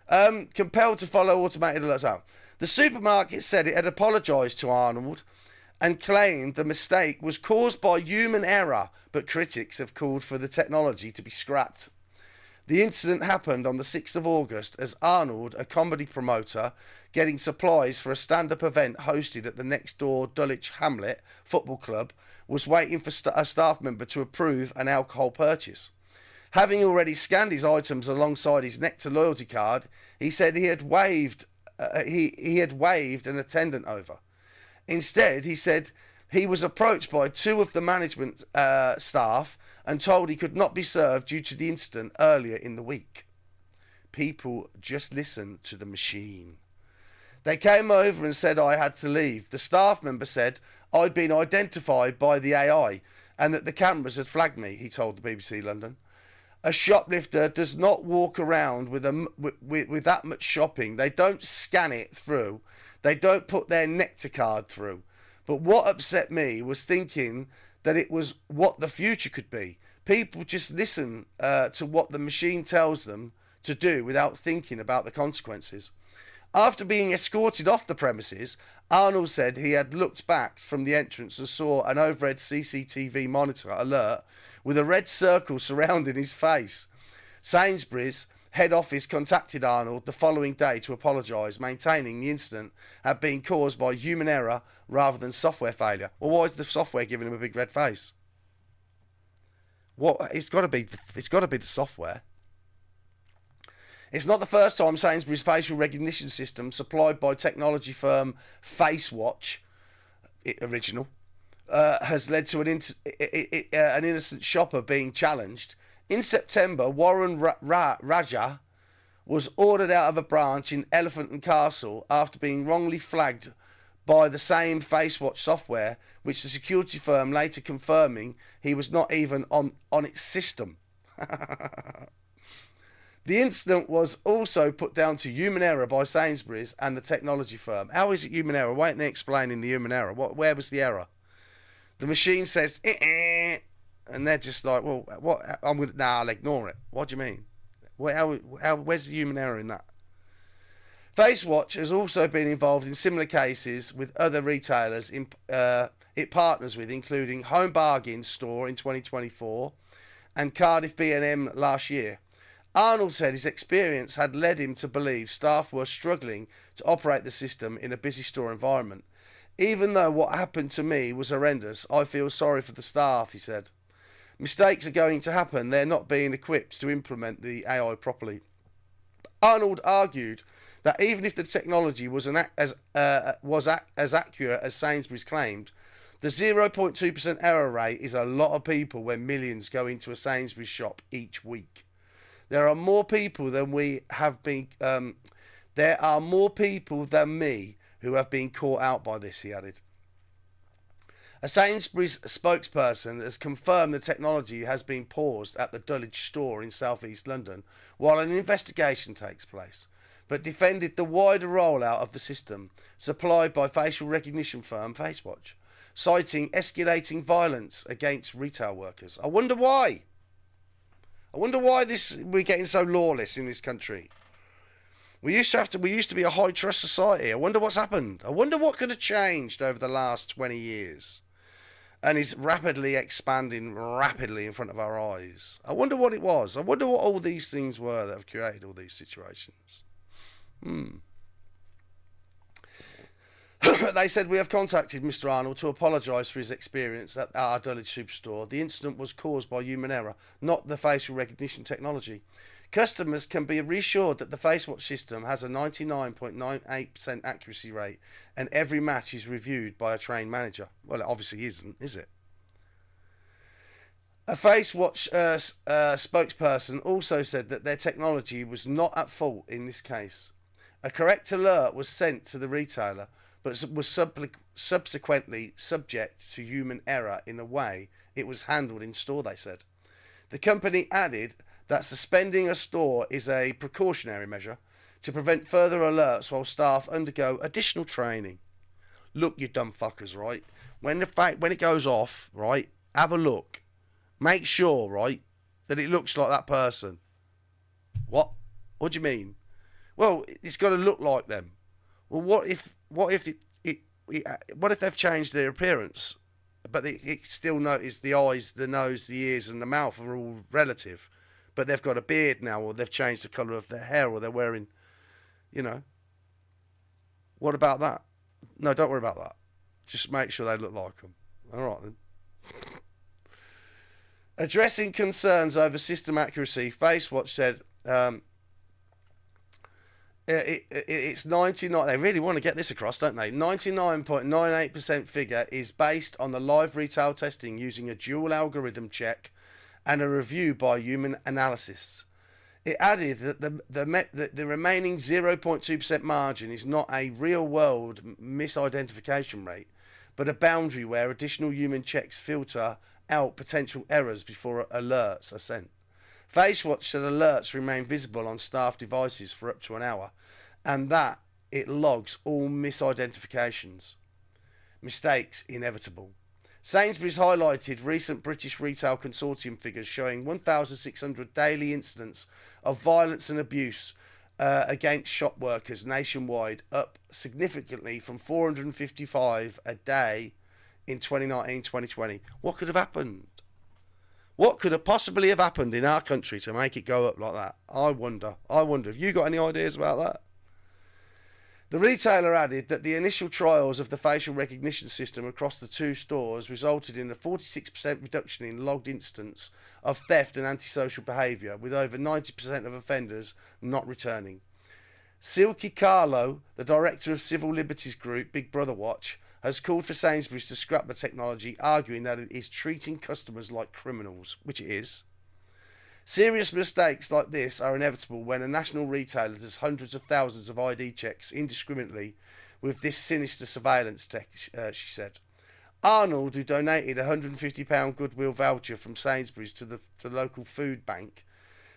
C: Compelled to follow automated alerts out. The supermarket said it had apologised to Arnold and claimed the mistake was caused by human error, but critics have called for the technology to be scrapped. The incident happened on the 6th of August as Arnold, a comedy promoter, getting supplies for a stand-up event hosted at the next-door Dulwich Hamlet Football Club, was waiting for a staff member to approve an alcohol purchase. Having already scanned his items alongside his Nectar loyalty card, he said he had waved an attendant over. Instead, he said he was approached by two of the management staff and told he could not be served due to the incident earlier in the week. People just listen to the machine. They came over and said I had to leave. The staff member said I'd been identified by the AI and that the cameras had flagged me, he told the BBC London. A shoplifter does not walk around with that much shopping. They don't scan it through. They don't put their Nectar card through. But what upset me was thinking that it was what the future could be. People just listen to what the machine tells them to do without thinking about the consequences. After being escorted off the premises, Arnold said he had looked back from the entrance and saw an overhead CCTV monitor alert with a red circle surrounding his face. Sainsbury's head office contacted Arnold the following day to apologise, maintaining the incident had been caused by human error rather than software failure. Well, why is the software giving him a big red face? What? It's got to be the software. It's not the first time Sainsbury's facial recognition system, supplied by technology firm FaceWatch, original, has led to an innocent shopper being challenged. In September, Warren Raja was ordered out of a branch in Elephant and Castle after being wrongly flagged by the same FaceWatch software, which the security firm later confirming he was not even on its system. The incident was also put down to human error by Sainsbury's and the technology firm. How is it human error? Why aren't they explaining the human error? Where was the error? The machine says, and they're just like, well, what? I'll ignore it. What do you mean? Where's the human error in that? FaceWatch has also been involved in similar cases with other retailers it partners with, including Home Bargain Store in 2024 and Cardiff B&M last year. Arnold said his experience had led him to believe staff were struggling to operate the system in a busy store environment. Even though what happened to me was horrendous, I feel sorry for the staff, he said. Mistakes are going to happen. They're not being equipped to implement the AI properly. Arnold argued that even if the technology was as accurate as Sainsbury's claimed, the 0.2% error rate is a lot of people when millions go into a Sainsbury's shop each week. There are more people than me who have been caught out by this, he added. A Sainsbury's spokesperson has confirmed the technology has been paused at the Dulwich store in southeast London while an investigation takes place, but defended the wider rollout of the system supplied by facial recognition firm FaceWatch, citing escalating violence against retail workers. I wonder why. We're getting so lawless in this country. We used to be a high trust society. I wonder what's happened. I wonder what could have changed over the last 20 years. And is rapidly expanding in front of our eyes. I wonder what it was. I wonder what all these things were that have created all these situations. They said, we have contacted Mr. Arnold to apologise for his experience at our Dulwich superstore. The incident was caused by human error, not the facial recognition technology. Customers can be reassured that the FaceWatch system has a 99.98% accuracy rate and every match is reviewed by a trained manager. Well, it obviously isn't, is it? A FaceWatch spokesperson also said that their technology was not at fault in this case. A correct alert was sent to the retailer, but was subsequently subject to human error in the way it was handled in store, they said. The company added that suspending a store is a precautionary measure to prevent further alerts while staff undergo additional training. Look, you dumb fuckers, right? When it goes off, right, have a look. Make sure, right, that it looks like that person. What? What do you mean? Well, it's got to look like them. Well, what if they've changed their appearance, but it still notice the eyes, the nose, the ears, and the mouth are all relative, but they've got a beard now, or they've changed the colour of their hair, or they're wearing, you know. What about that? No, don't worry about that. Just make sure they look like them. All right then. Addressing concerns over system accuracy, FaceWatch said it's 99. They really want to get this across, don't they? 99.98% figure is based on the live retail testing using a dual algorithm check and a review by human analysis. It added that the remaining 0.2% margin is not a real-world misidentification rate, but a boundary where additional human checks filter out potential errors before alerts are sent. FaceWatch said alerts remain visible on staff devices for up to an hour, and that it logs all misidentifications. Mistakes inevitable. Sainsbury's highlighted recent British Retail Consortium figures showing 1,600 daily incidents of violence and abuse against shop workers nationwide, up significantly from 455 a day in 2019-2020. What could have happened? What could have possibly have happened in our country to make it go up like that? I wonder. Have you got any ideas about that? The retailer added that the initial trials of the facial recognition system across the two stores resulted in a 46% reduction in logged incidents of theft and antisocial behaviour, with over 90% of offenders not returning. Silky Carlo, the director of Civil Liberties Group Big Brother Watch, has called for Sainsbury's to scrap the technology, arguing that it is treating customers like criminals, which it is. Serious mistakes like this are inevitable when a national retailer does hundreds of thousands of ID checks indiscriminately with this sinister surveillance tech, she said. Arnold, who donated a £150 goodwill voucher from Sainsbury's to the local food bank,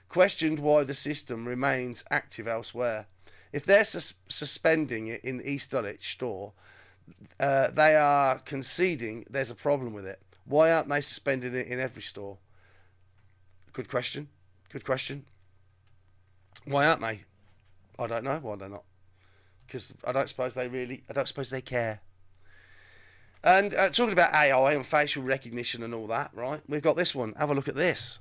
C: questioned why the system remains active elsewhere. If they're suspending it in the East Dulwich store, they are conceding there's a problem with it. Why aren't they suspending it in every store? Good question. Why aren't they? I don't know why they're not. Because I don't suppose they care. And talking about AI and facial recognition and all that, right? We've got this one. Have a look at this.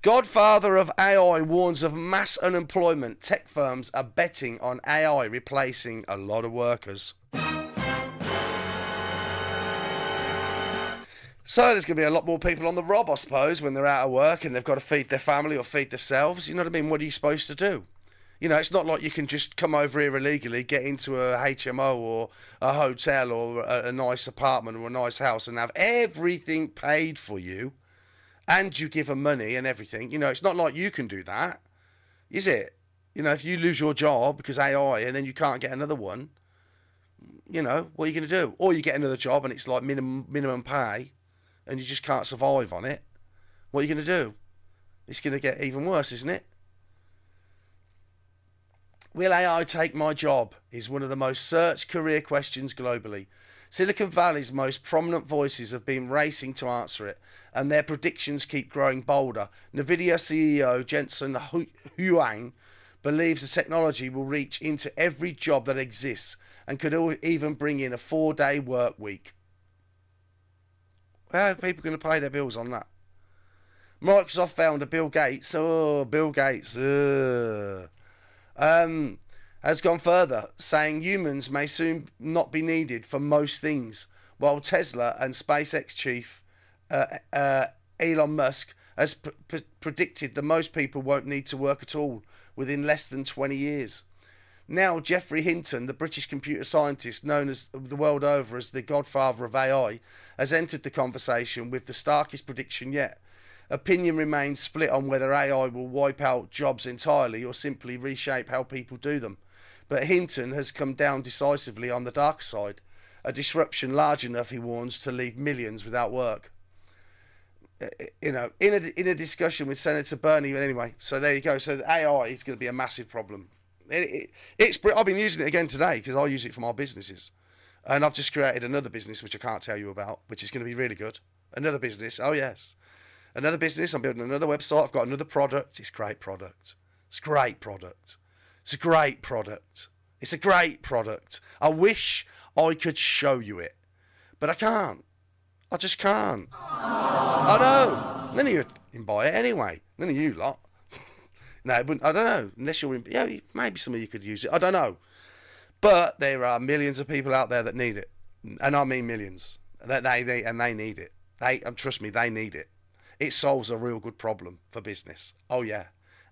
C: Godfather of AI warns of mass unemployment. Tech firms are betting on AI replacing a lot of workers. So there's going to be a lot more people on the rob, I suppose, when they're out of work and they've got to feed their family or feed themselves. You know what I mean? What are you supposed to do? You know, it's not like you can just come over here illegally, get into a HMO or a hotel or a nice apartment or a nice house and have everything paid for you, and you give them money and everything. You know, it's not like you can do that, is it? You know, if you lose your job because AI and then you can't get another one, you know, what are you going to do? Or you get another job and it's like minimum pay, and you just can't survive on it. What are you going to do? It's going to get even worse, isn't it? Will AI take my job? Is one of the most searched career questions globally. Silicon Valley's most prominent voices have been racing to answer it, and their predictions keep growing bolder. NVIDIA CEO Jensen Huang believes the technology will reach into every job that exists and could even bring in a 4-day work week. How are people going to pay their bills on that? Microsoft founder Bill Gates, has gone further, saying humans may soon not be needed for most things, while Tesla and SpaceX chief Elon Musk has predicted that most people won't need to work at all within less than 20 years. Now, Geoffrey Hinton, the British computer scientist known as the world over as the Godfather of AI, has entered the conversation with the starkest prediction yet. Opinion remains split on whether AI will wipe out jobs entirely or simply reshape how people do them. But Hinton has come down decisively on the dark side, a disruption large enough, he warns, to leave millions without work. You know, in a discussion with Senator Burnham, anyway. So there you go. So AI is going to be a massive problem. I've been using it again today because I use it for my businesses, and I've just created another business which I can't tell you about, which is going to be really good. Another business, oh yes, another business. I'm building another website. I've got another product. It's a great product. It's a great product. It's a great product. I wish I could show you it, but I can't. I just can't. I know. None of you can buy it anyway. None of you lot. No, but I don't know. Unless you're in, yeah, maybe some of you could use it. I don't know. But there are millions of people out there that need it, and I mean millions. That they need it. Trust me, they need it. It solves a real good problem for business. Oh yeah,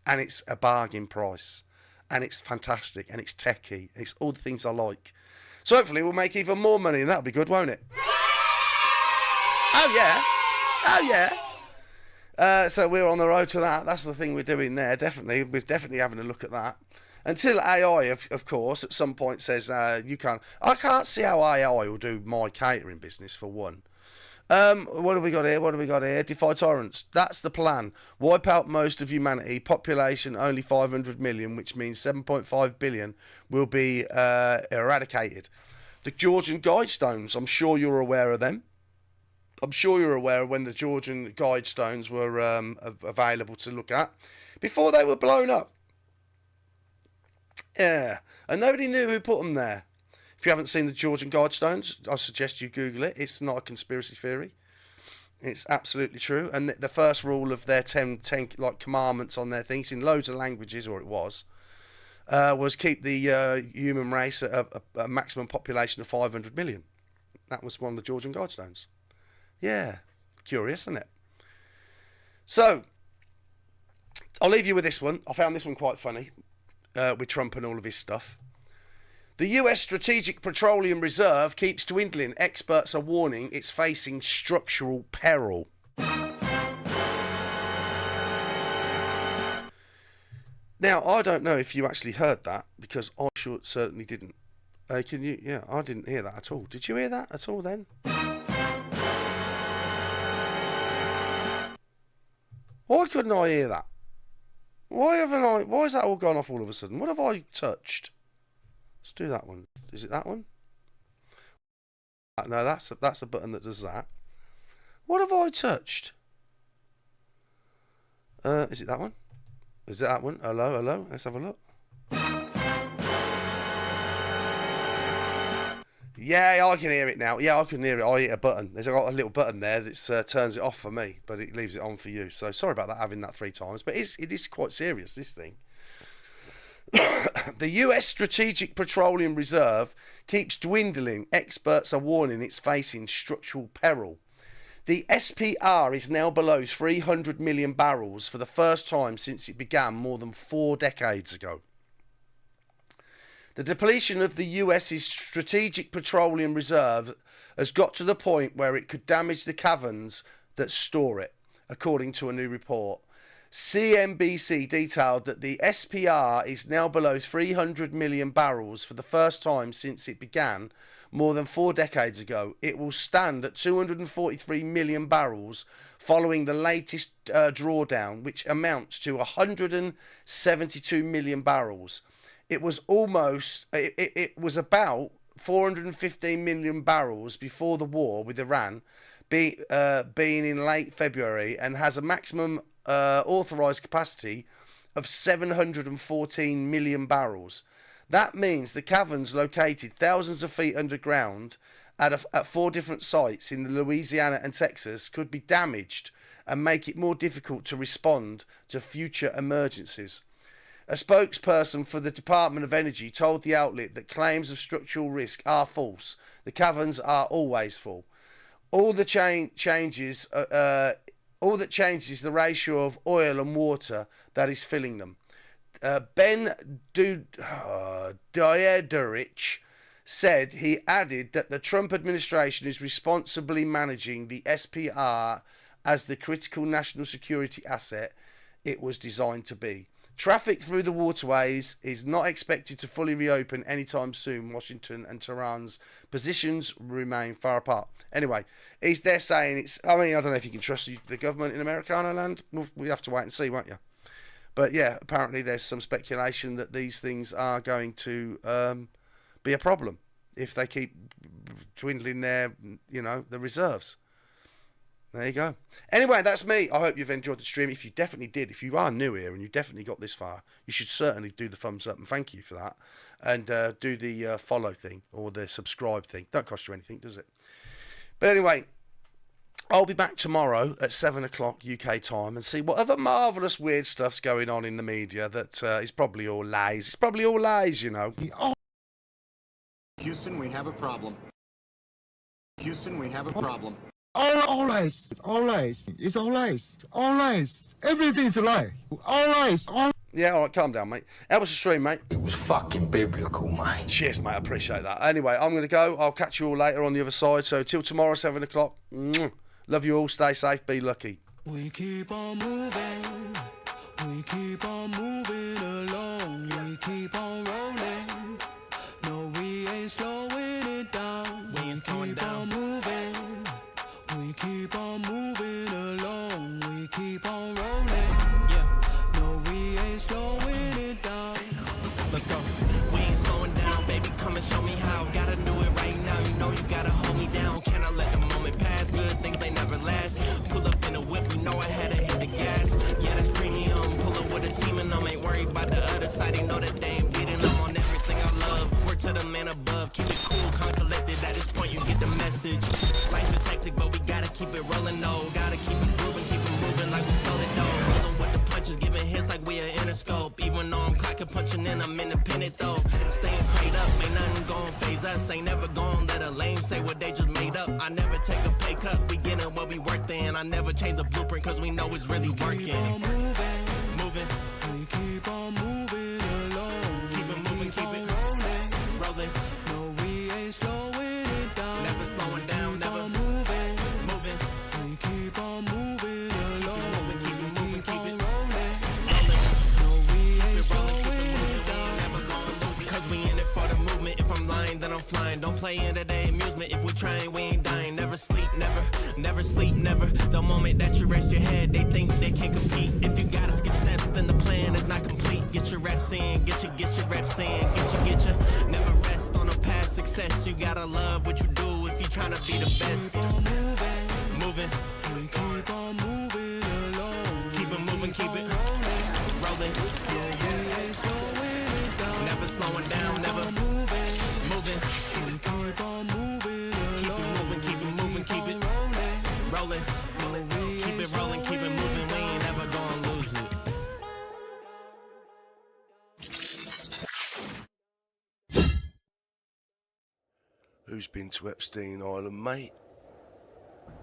C: and it's a bargain price, and it's fantastic, and it's techie, and it's all the things I like. So hopefully we'll make even more money, and that'll be good, won't it? Oh yeah, oh yeah. So we're on the road to that. That's the thing we're doing there. Definitely, we're definitely having a look at that. Until AI, of course, at some point says you can't. I can't see how AI will do my catering business for one. What have we got here? What have we got here? Defy tyrants. That's the plan. Wipe out most of humanity. Population only 500 million, which means 7.5 billion will be eradicated. The Georgian Guidestones. I'm sure you're aware of them. I'm sure you're aware of when the Georgian Guidestones were available to look at before they were blown up. Yeah, and nobody knew who put them there. If you haven't seen the Georgian Guidestones, I suggest you Google it. It's not a conspiracy theory. It's absolutely true. And the first rule of their 10 like commandments on their things in loads of languages, or it was keep the human race at a maximum population of 500 million. That was one of the Georgian Guidestones. Yeah, curious, isn't it? So, I'll leave you with this one. I found this one quite funny. With Trump and all of his stuff. The US Strategic Petroleum Reserve keeps dwindling. Experts are warning it's facing structural peril. Now, I don't know if you actually heard that, because I certainly didn't. Can you? Yeah, I didn't hear that at all. Did you hear that at all then? Why couldn't I hear that? Why has that all gone off all of a sudden? What have I touched? Let's do that one. Is it that one? No, that's a button that does that. What have I touched? Is it that one? Is it that one? Hello, hello. Let's have a look. Yeah, I can hear it now. Yeah, I can hear it. I hit a button. There's a little button there that turns it off for me, but it leaves it on for you. So sorry about that, having that 3 times. But it is quite serious, this thing. The US Strategic Petroleum Reserve keeps dwindling. Experts are warning it's facing structural peril. The SPR is now below 300 million barrels for the first time since it began more than 4 decades ago. The depletion of the US's Strategic Petroleum Reserve has got to the point where it could damage the caverns that store it, according to a new report. CNBC detailed that the SPR is now below 300 million barrels for the first time since it began more than 4 decades ago. It will stand at 243 million barrels following the latest drawdown, which amounts to 172 million barrels. It was about 415 million barrels before the war with Iran, being in late February, and has a maximum authorised capacity of 714 million barrels. That means the caverns located thousands of feet underground at 4 different sites in Louisiana and Texas could be damaged and make it more difficult to respond to future emergencies. A spokesperson for the Department of Energy told the outlet that claims of structural risk are false. The caverns are always full. All that changes is the ratio of oil and water that is filling them. Ben Diederich said he added that the Trump administration is responsibly managing the SPR as the critical national security asset it was designed to be. Traffic through the waterways is not expected to fully reopen anytime soon. Washington and Tehran's positions remain far apart. Anyway, they're saying it's... I mean, I don't know if you can trust the government in Americana land. We have to wait and see, won't you? But yeah, apparently there's some speculation that these things are going to be a problem if they keep dwindling their, the reserves. There you go. Anyway, that's me. I hope you've enjoyed the stream. If you definitely did, if you are new here and you definitely got this far, you should certainly do the thumbs up and thank you for that. And do the follow thing or the subscribe thing. Don't cost you anything, does it? But anyway, I'll be back tomorrow at 7 o'clock UK time and see what other marvellous weird stuff's going on in the media that is probably all lies. It's probably all lies, you know.
G: Houston, we have a problem. Houston, we have a problem.
H: All lies. All lies. It's all lies. All lies. Everything's a lie. All lies. All.
C: Yeah, all right, calm down, mate. How was the stream, mate?
D: It was fucking biblical, mate.
C: Cheers, mate. I appreciate that. Anyway, I'm going to go. I'll catch you all later on the other side. So till tomorrow, 7 o'clock. Love you all. Stay safe. Be lucky.
A: We keep on moving. We keep on moving along. We keep on rolling. No, we ain't slowing it down.
B: We ain't slowing
A: keep
B: down.
A: on moving. We keep on moving along. We keep on rolling.
B: Yeah,
A: No, we ain't slowing it down.
B: let's go. We ain't slowing down, baby. Come and show me how. Gotta do it right now. You know you gotta hold me down. Can I let the moment pass? Good things they never last. Pull up in a whip, you know I had to hit the gas. Yeah, that's premium. Pull up with a team and them ain't worried about the other side. They know that they ain't beating them on everything I love. Work to the man above. Keep it cool, calm, collected. At this point, you get the message. Life is hectic, but we gotta keep it rolling, no. Gotta keep it moving like we stole it, though. Rolling with the punches, giving hits like we are Interscope. Even though I'm clocking, punching in, I'm independent, though. Staying prayed up, ain't nothing gon' phase us. Ain't never gon' let a lame say what they just made up. I never take a pay cut, we getting what we worth in. I never change the blueprint, cause we know it's really working.
A: Keep on moving.
B: Moving,
A: We keep on moving along.
B: keep it moving, keep
A: on
B: it
A: rolling.
B: rolling.
A: No, we ain't slowing it down.
B: Never slowing down,
A: Keep
B: never
A: on moving.
B: moving.
A: We keep on moving along.
B: Keep it moving, keep
A: on
B: it
A: rolling.
B: rolling.
A: No, we ain't
B: Keep it rolling, keep
A: slowing
B: it moving,
A: it
B: we
A: down.
B: ain't never gonna lose it. Cause we in it for the movement. If I'm lying, then I'm flying. Don't play in today amusement. If we trying, we ain't dying. Never sleep, never sleep, never. The moment that you rest your head, they think they can compete. If you gotta skip steps, then the plan is not complete. Get your reps in, get your reps in, get your. Never rest on a past success. You gotta love what you do if you tryna be the best.
A: Keep on moving.
B: Moving,
A: We keep on moving along.
B: keep it moving, keep it rolling.
A: We ain't slowing it down.
B: Never slowing down, never
A: Moving.
B: moving.
A: We keep on moving
B: Keep
A: along.
B: it moving, keep it moving, keep it
A: Rolling.
B: rolling.
A: No, we
B: Keep
A: ain't
B: it rolling, keep it moving. We ain't never gonna lose it.
C: Who's been to Epstein Island, mate?